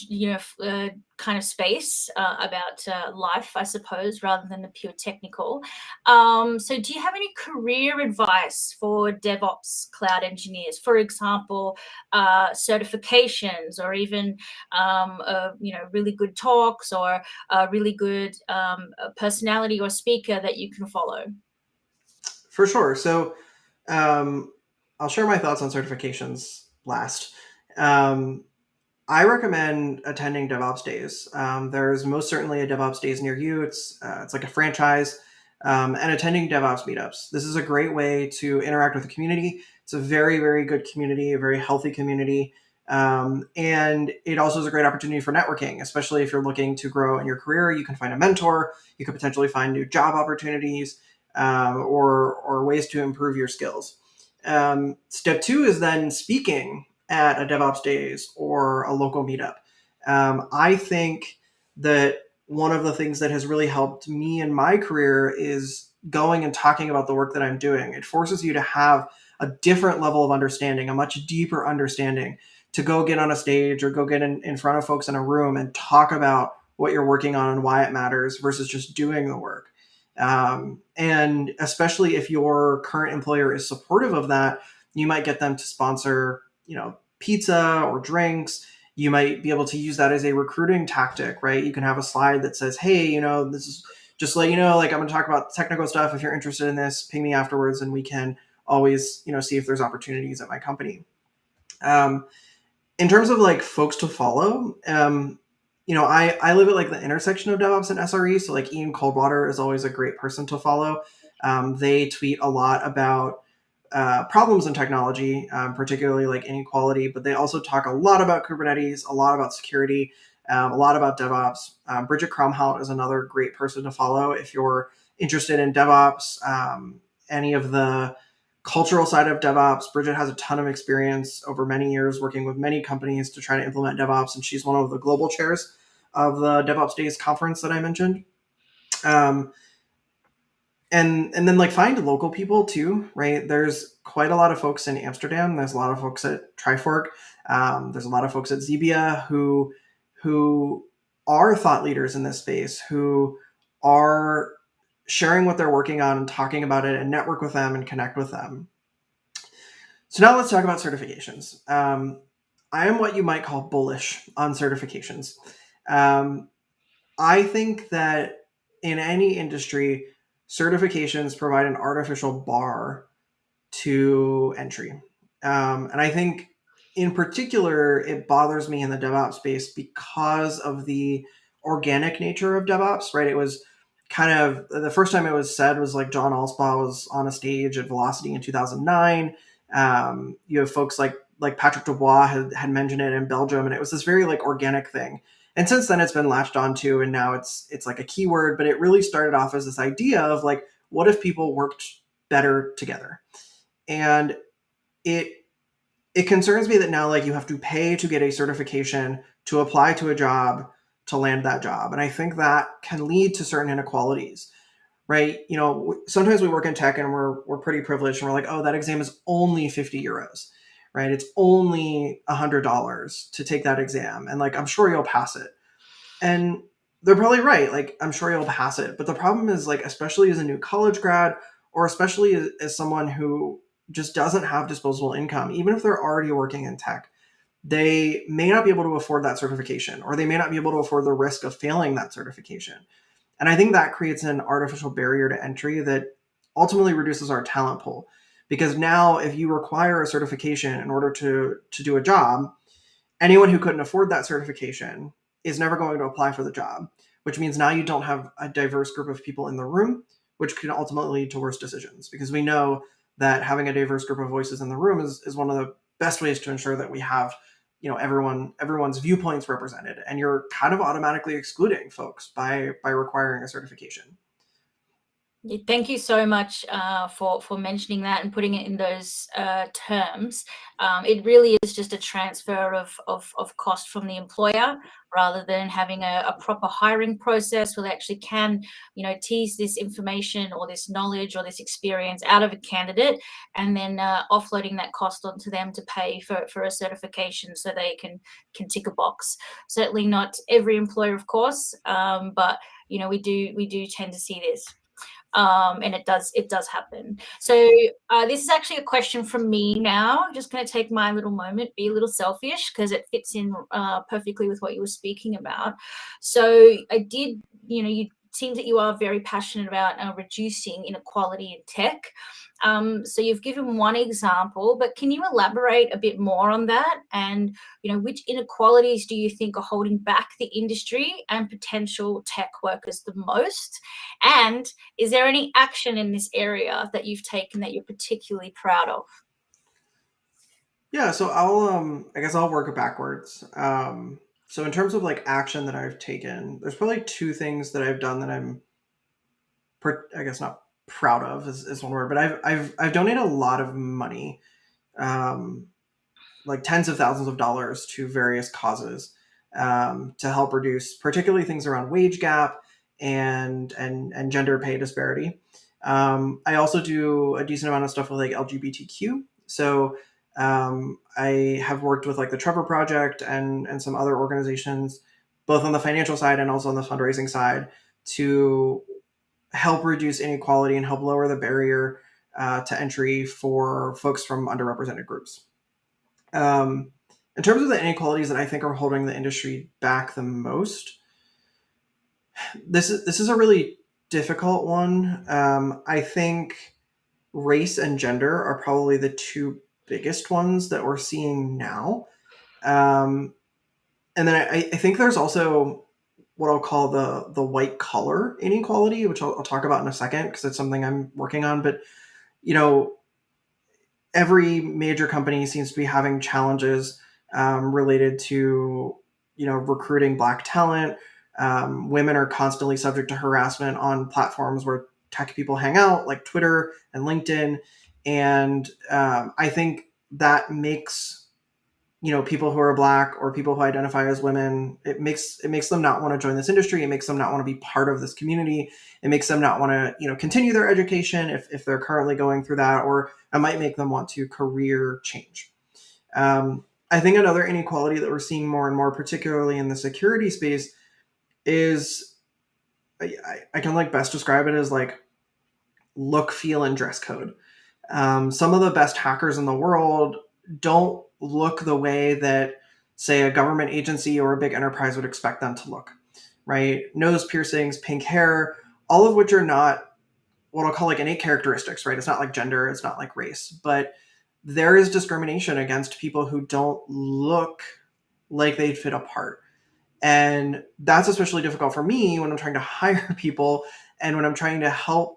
Speaker 1: kind of space about life, I suppose, rather than the pure technical. So do you have any career advice for DevOps cloud engineers? For example, certifications, or even really good talks, or a really good personality or speaker that you can follow?
Speaker 2: For sure. So, I'll share my thoughts on certifications last. Um, I recommend attending DevOps Days. There's most certainly a DevOps Days near you. It's like a franchise, and attending DevOps meetups. This is a great way to interact with the community. It's a very, very good community, a very healthy community, and it also is a great opportunity for networking, especially if you're looking to grow in your career. You can find a mentor. You could potentially find new job opportunities, or ways to improve your skills. Step two is then speaking at a DevOps Days or a local meetup. I think that one of the things that has really helped me in my career is going and talking about the work that I'm doing. It forces you to have a different level of understanding, a much deeper understanding, to go get on a stage or go get in front of folks in a room and talk about what you're working on and why it matters, versus just doing the work. And especially if your current employer is supportive of that, you might get them to sponsor, pizza or drinks. You might be able to use that as a recruiting tactic, right? You can have a slide that says, hey, this is just to let you know, like, I'm going to talk about technical stuff. If you're interested in this, ping me afterwards and we can always, see if there's opportunities at my company. In terms of, like, folks to follow, I live at, like, the intersection of DevOps and SRE. So, like, Ian Coldwater is always a great person to follow. They tweet a lot about problems in technology, particularly like inequality, but they also talk a lot about Kubernetes, a lot about security, a lot about DevOps. Bridget Cromhout is another great person to follow if you're interested in DevOps. Any of the cultural side of DevOps, Bridget has a ton of experience over many years working with many companies to try to implement DevOps, and she's one of the global chairs of the DevOps Days conference that I mentioned. And then like find local people too, right? There's quite a lot of folks in Amsterdam. There's a lot of folks at Trifork. There's a lot of folks at Zebia who are thought leaders in this space, who are sharing what they're working on and talking about it, and network with them and connect with them. So now let's talk about certifications. I am what you might call bullish on certifications. I think that in any industry, certifications provide an artificial bar to entry. And I think in particular, it bothers me in the DevOps space because of the organic nature of DevOps, right? It was kind of the first time it was said was like John Allspaw was on a stage at Velocity in 2009. You have folks like Patrick Dubois had mentioned it in Belgium, and it was this very like organic thing. And since then, it's been latched onto, and now it's like a keyword. But it really started off as this idea of like, what if people worked better together? And it concerns me that now like you have to pay to get a certification to apply to a job to land that job, and I think that can lead to certain inequalities. Right? You know, sometimes we work in tech and we're pretty privileged, and we're like, oh, that exam is only 50 euros, right? It's only $100 to take that exam, and like I'm sure you'll pass it. And they're probably right. Like, I'm sure you'll pass it. But the problem is, like, especially as a new college grad, or especially as someone who just doesn't have disposable income, even if they're already working in tech, they may not be able to afford that certification, or they may not be able to afford the risk of failing that certification. And I think that creates an artificial barrier to entry that ultimately reduces our talent pool. Because now, if you require a certification in order to do a job, anyone who couldn't afford that certification is never going to apply for the job, which means now you don't have a diverse group of people in the room, which can ultimately lead to worse decisions. Because we know that having a diverse group of voices in the room is one of the best ways to ensure that we have, you know, everyone's viewpoints represented, and you're kind of automatically excluding folks by requiring a certification.
Speaker 1: Thank you so much for mentioning that and putting it in those terms. It really is just a transfer of cost from the employer, rather than having a proper hiring process where they actually can, you know, tease this information or this knowledge or this experience out of a candidate, and then offloading that cost onto them to pay for a certification so they can tick a box. Certainly not every employer, of course, but you know, we do tend to see this. And it does happen. So this is actually a question from me now. I'm just going to take my little moment, be a little selfish, because it fits in perfectly with what you were speaking about. So I did, you know, you seem that you are very passionate about reducing inequality in tech. So you've given one example, but can you elaborate a bit more on that? And, you know, which inequalities do you think are holding back the industry and potential tech workers the most? And is there any action in this area that you've taken that you're particularly proud of?
Speaker 2: Yeah, so I guess I'll work it backwards. So in terms of like action that I've taken, there's probably two things that I've done that I guess not proud of is one word, but I've donated a lot of money, like tens of thousands of dollars, to various causes, to help reduce particularly things around wage gap and gender pay disparity. I also do a decent amount of stuff with like LGBTQ. So I have worked with like the Trevor Project and some other organizations, both on the financial side and also on the fundraising side, to help reduce inequality and help lower the barrier to entry for folks from underrepresented groups. In terms of the inequalities that I think are holding the industry back the most, this is a really difficult one. I think race and gender are probably the two biggest ones that we're seeing now. And then I think there's also what I'll call the white collar inequality, which I'll talk about in a second because it's something I'm working on. But you know, every major company seems to be having challenges related to, you know, recruiting Black talent. Women are constantly subject to harassment on platforms where tech people hang out, like Twitter and LinkedIn. And I think that makes people who are Black or people who identify as women, it makes them not want to join this industry. It makes them not want to be part of this community. It makes them not want to continue their education if they're currently going through that, or it might make them want to career change. I think another inequality that we're seeing more and more, particularly in the security space, is I can best describe it as look, feel, and dress code. Some of the best hackers in the world don't look the way that, say, a government agency or a big enterprise would expect them to look, right? Nose piercings, pink hair, all of which are not what I'll call innate characteristics, right? It's not like gender, it's not like race, but there is discrimination against people who don't look like they'd fit a part. And that's especially difficult for me when I'm trying to hire people and when I'm trying to help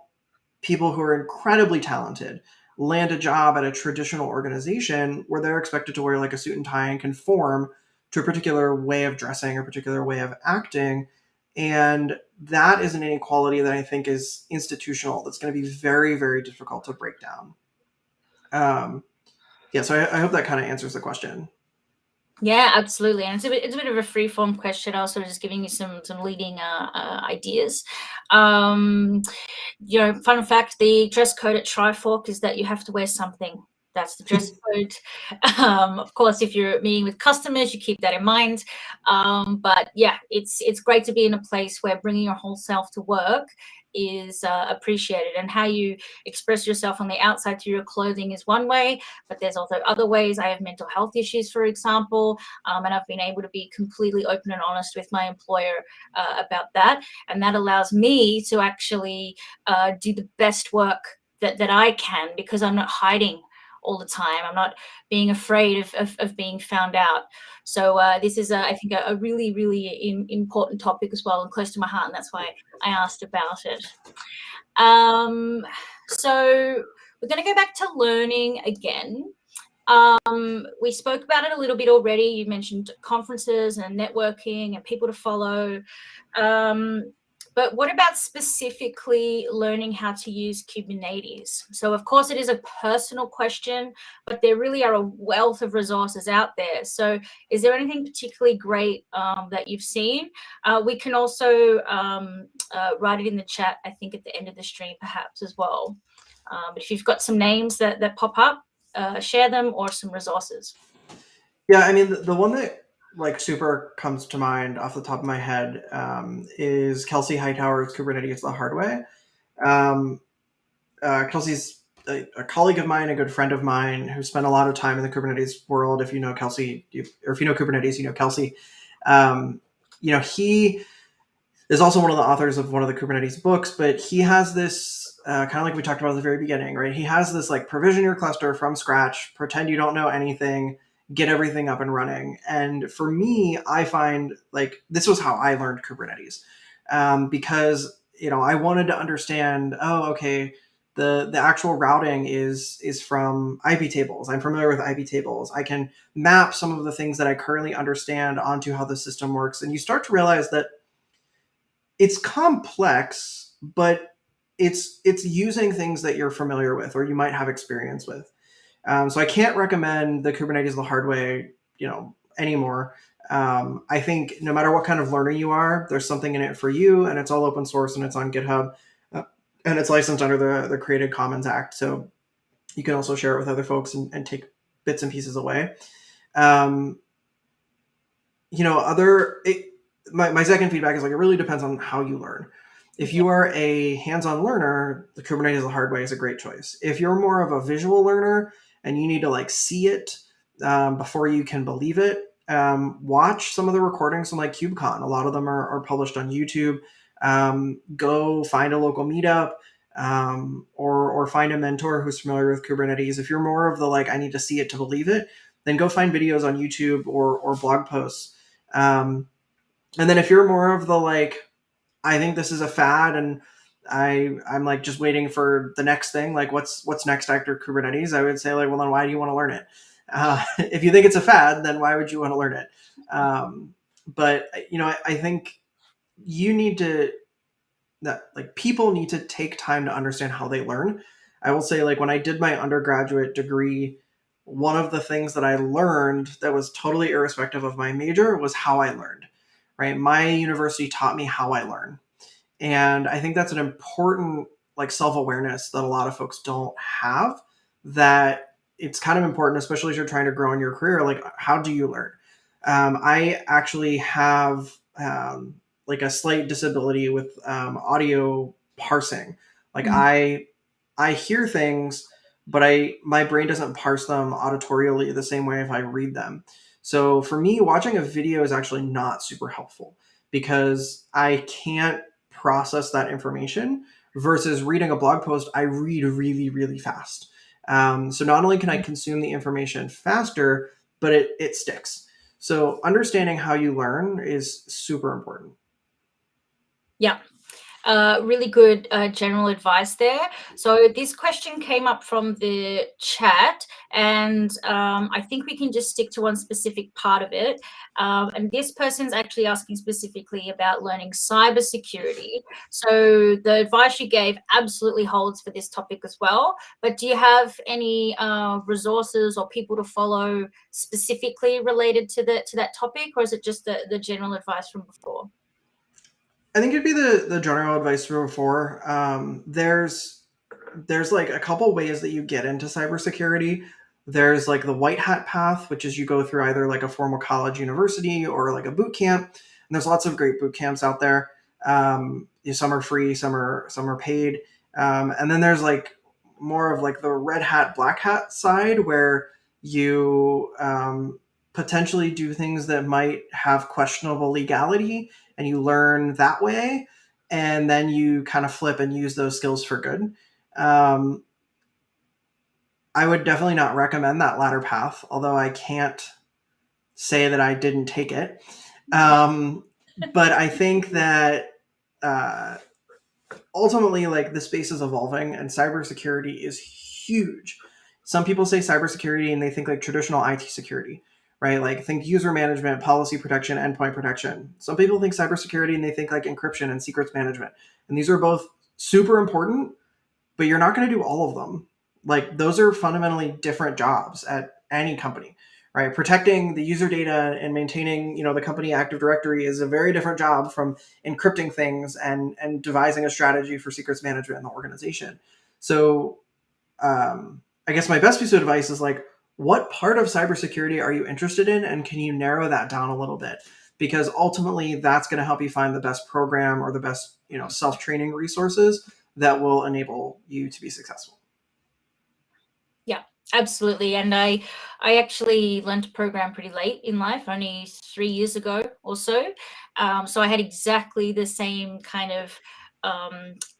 Speaker 2: people who are incredibly talented land a job at a traditional organization where they're expected to wear a suit and tie and conform to a particular way of dressing or particular way of acting. And that is an inequality that I think is institutional. That's going to be very, very difficult to break down. So I hope that kind of answers the question.
Speaker 1: Yeah, absolutely. And it's a bit of a free form question. I was sort of just giving you some leading ideas. Fun fact: the dress code at Trifork is that you have to wear something. That's the dress code. Of course, if you're meeting with customers, you keep that in mind. But yeah, it's great to be in a place where bringing your whole self to work is appreciated, and how you express yourself on the outside through your clothing is one way, but there's also other ways. I have mental health issues, for example, and I've been able to be completely open and honest with my employer about that, and that allows me to actually do the best work that I can, because I'm not hiding all the time. I'm not being afraid of being found out. So this is, I think, a really, really important topic as well, and close to my heart, and that's why I asked about it. So we're going to go back to learning again. We spoke about it a little bit already. You mentioned conferences and networking and people to follow. But what about specifically learning how to use Kubernetes? So, of course, it is a personal question, but there really are a wealth of resources out there. So is there anything particularly great that you've seen? We can also write it in the chat, I think, at the end of the stream, perhaps, as well. But if you've got some names that pop up, share them, or some resources.
Speaker 2: Yeah, I mean, the one that super comes to mind off the top of my head is Kelsey Hightower's Kubernetes the Hard Way. Kelsey's a colleague of mine, a good friend of mine, who spent a lot of time in the Kubernetes world. If you know Kelsey, or if you know Kubernetes, you know Kelsey. He is also one of the authors of one of the Kubernetes books, but he has this kind of like we talked about at the very beginning, right? He has this provision your cluster from scratch, pretend you don't know anything, get everything up and running. And for me, I find this was how I learned Kubernetes, because I wanted to understand. Oh, okay, the actual routing is from IP tables. I'm familiar with IP tables. I can map some of the things that I currently understand onto how the system works, and you start to realize that it's complex, but it's using things that you're familiar with or you might have experience with. So I can't recommend the Kubernetes the hard way, anymore. I think no matter what kind of learner you are, there's something in it for you, and it's all open source and it's on GitHub, and it's licensed under the Creative Commons Act. So you can also share it with other folks and take bits and pieces away. My second feedback is it really depends on how you learn. If you are a hands-on learner, the Kubernetes the hard way is a great choice. If you're more of a visual learner and you need to see it before you can believe it, watch some of the recordings from KubeCon. A lot of them are published on YouTube. Go find a local meetup, or find a mentor who's familiar with Kubernetes. If you're more of the I need to see it to believe it, then go find videos on YouTube or blog posts. And then if you're more of the I think this is a fad and I'm just waiting for the next thing, what's next after Kubernetes, I would say well, then why do you want to learn it? If you think it's a fad, then why would you want to learn it? But I think you need to people need to take time to understand how they learn. I will say, like, when I did my undergraduate degree, one of the things that I learned that was totally irrespective of my major was how I learned, right? My university taught me how I learn. And I think that's an important, like, self-awareness that a lot of folks don't have, that it's kind of important, especially as you're trying to grow in your career. Like, how do you learn? I actually have like a slight disability with audio parsing. Like, I hear things, but my brain doesn't parse them auditorially the same way if I read them. So for me, watching a video is actually not super helpful because I can't process that information, versus reading a blog post. I read really, really fast. So not only can I consume the information faster, but it sticks. So understanding how you learn is super important.
Speaker 1: Yeah. Really good general advice there. So this question came up from the chat, and I think we can just stick to one specific part of it. And this person's actually asking specifically about learning cybersecurity. So the advice you gave absolutely holds for this topic as well. But do you have any resources or people to follow specifically related to that topic, or is it just the general advice from before?
Speaker 2: I think it'd be the general advice from before. There's like a couple ways that you get into cybersecurity. There's like the white hat path, which is you go through either like a formal college, university, or like a boot camp. And there's lots of great boot camps out there. Some are free, some are paid. And then there's like more of like the red hat, black hat side, where you potentially do things that might have questionable legality, and you learn that way, and then you kind of flip and use those skills for good. Um, I would definitely not recommend that latter path, although I can't say that I didn't take it. But I think that uh, ultimately, like, the space is evolving, and cybersecurity is huge. Some people say cybersecurity and they think like traditional IT security, right? Like, think user management, policy protection, endpoint protection. Some people think cybersecurity and they think like encryption and secrets management. And these are both super important, but you're not going to do all of them. Like, those are fundamentally different jobs at any company, right? Protecting the user data and maintaining, the company Active Directory is a very different job from encrypting things and devising a strategy for secrets management in the organization. So, I guess my best piece of advice is, like, what part of cybersecurity are you interested in, and can you narrow that down a little bit? Because ultimately, that's going to help you find the best program or the best, self-training resources that will enable you to be successful.
Speaker 1: Yeah, absolutely. And I actually learned to program pretty late in life, only 3 years ago or so. So I had exactly the same kind of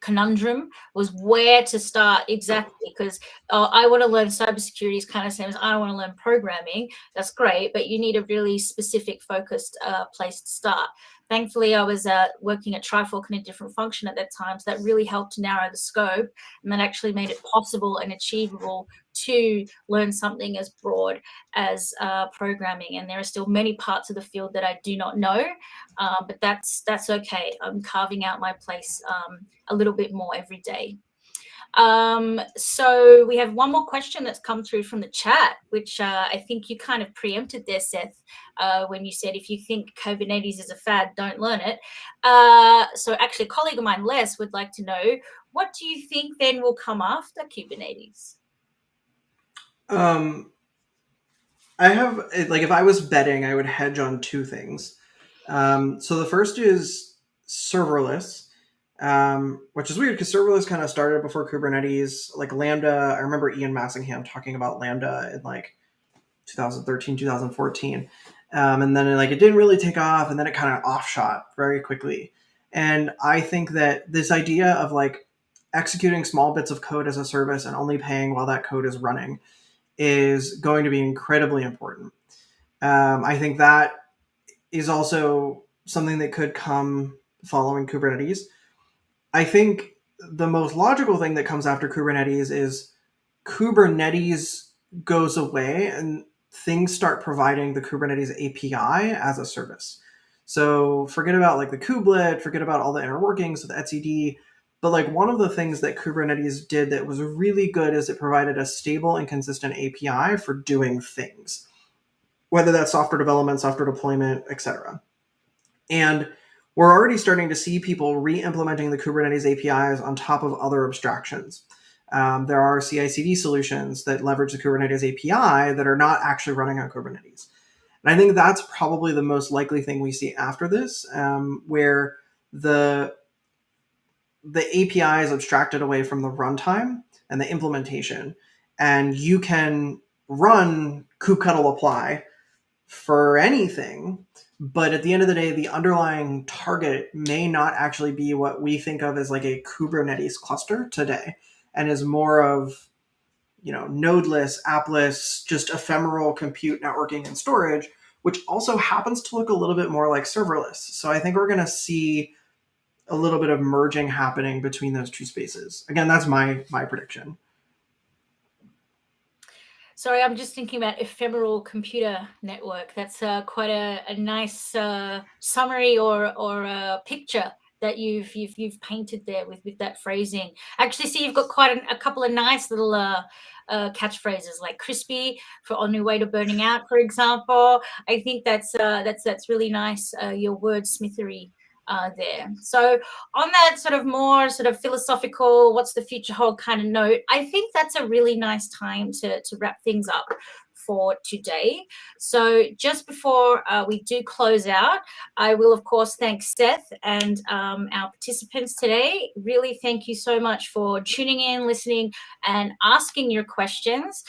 Speaker 1: conundrum, was where to start exactly, because I want to learn cybersecurity is kind of same as I want to learn programming. That's great, but you need a really specific, focused place to start. Thankfully, I was working at Trifork in a different function at that time, so that really helped narrow the scope, and that actually made it possible and achievable to learn something as broad as programming. And there are still many parts of the field that I do not know, but that's okay. I'm carving out my place a little bit more every day. So we have one more question that's come through from the chat, which I think you kind of preempted there, Seth, when you said if you think Kubernetes is a fad, don't learn it. So actually, a colleague of mine, Les, would like to know, what do you think then will come after Kubernetes?
Speaker 2: I have, like, if I was betting, I would hedge on two things. So the first is serverless, which is weird because serverless kind of started before Kubernetes. Like Lambda, I remember Ian Massingham talking about Lambda in like 2013, 2014. And then it didn't really take off, and then it kind of offshot very quickly. And I think that this idea of like executing small bits of code as a service and only paying while that code is running is going to be incredibly important. I think that is also something that could come following Kubernetes. I think the most logical thing that comes after Kubernetes is Kubernetes goes away and things start providing the Kubernetes API as a service. So forget about like the kubelet, forget about all the inner workings with etcd. But like one of the things that Kubernetes did that was really good is it provided a stable and consistent API for doing things, whether that's software development, software deployment, etc. And we're already starting to see people re-implementing the Kubernetes APIs on top of other abstractions. There are CI/CD solutions that leverage the Kubernetes API that are not actually running on Kubernetes. And I think that's probably the most likely thing we see after this, where the API is abstracted away from the runtime and the implementation, and you can run kubectl apply for anything. But at the end of the day, the underlying target may not actually be what we think of as like a Kubernetes cluster today, and is more of, nodeless, appless, just ephemeral compute, networking, and storage, which also happens to look a little bit more like serverless. So I think we're going to see a little bit of merging happening between those two spaces. Again, that's my prediction.
Speaker 1: Sorry, I'm just thinking about ephemeral computer network. That's quite a nice summary or a picture that you've painted there with that phrasing. Actually, see, you've got quite a couple of nice little catchphrases like crispy for on your way to burning out, for example. I think that's really nice. Your wordsmithery there. So on that sort of more sort of philosophical, what's the future hold kind of note, I think that's a really nice time to wrap things up for today. So just before we do close out, I will of course thank Seth and our participants today. Really thank you so much for tuning in, listening, and asking your questions,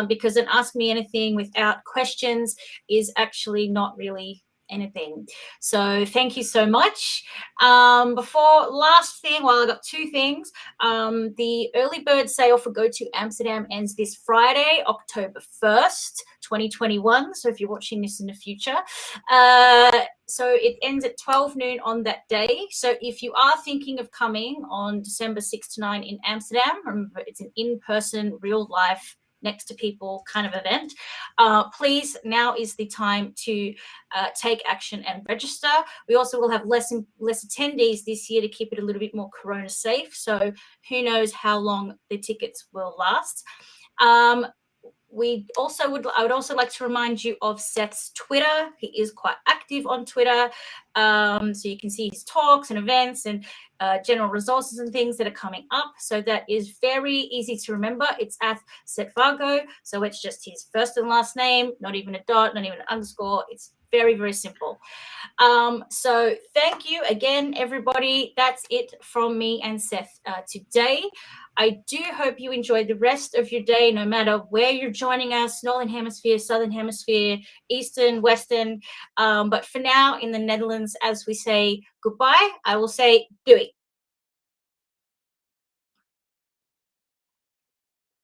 Speaker 1: because an Ask Me Anything without questions is actually not really anything. So thank you so much. Before last thing, well, I got two things. The early bird sale for Go to Amsterdam ends this Friday, October 1st, 2021. So if you're watching this in the future, so it ends at 12 noon on that day. So if you are thinking of coming on December 6 to 9 in Amsterdam, remember it's an in-person, real life, next to people kind of event, please, now is the time to take action and register. We also will have less attendees this year to keep it a little bit more corona safe. So who knows how long the tickets will last. I would also like to remind you of Seth's Twitter. He is quite active on Twitter. So you can see his talks and events and general resources and things that are coming up. So that is very easy to remember. It's at Seth Vargo. So it's just his first and last name, not even a dot, not even an underscore. It's very, very simple. So thank you again, everybody. That's it from me and Seth today. I do hope you enjoyed the rest of your day, no matter where you're joining us, Northern Hemisphere, Southern Hemisphere, Eastern, Western. But for now, in the Netherlands, as we say goodbye, I will say doei.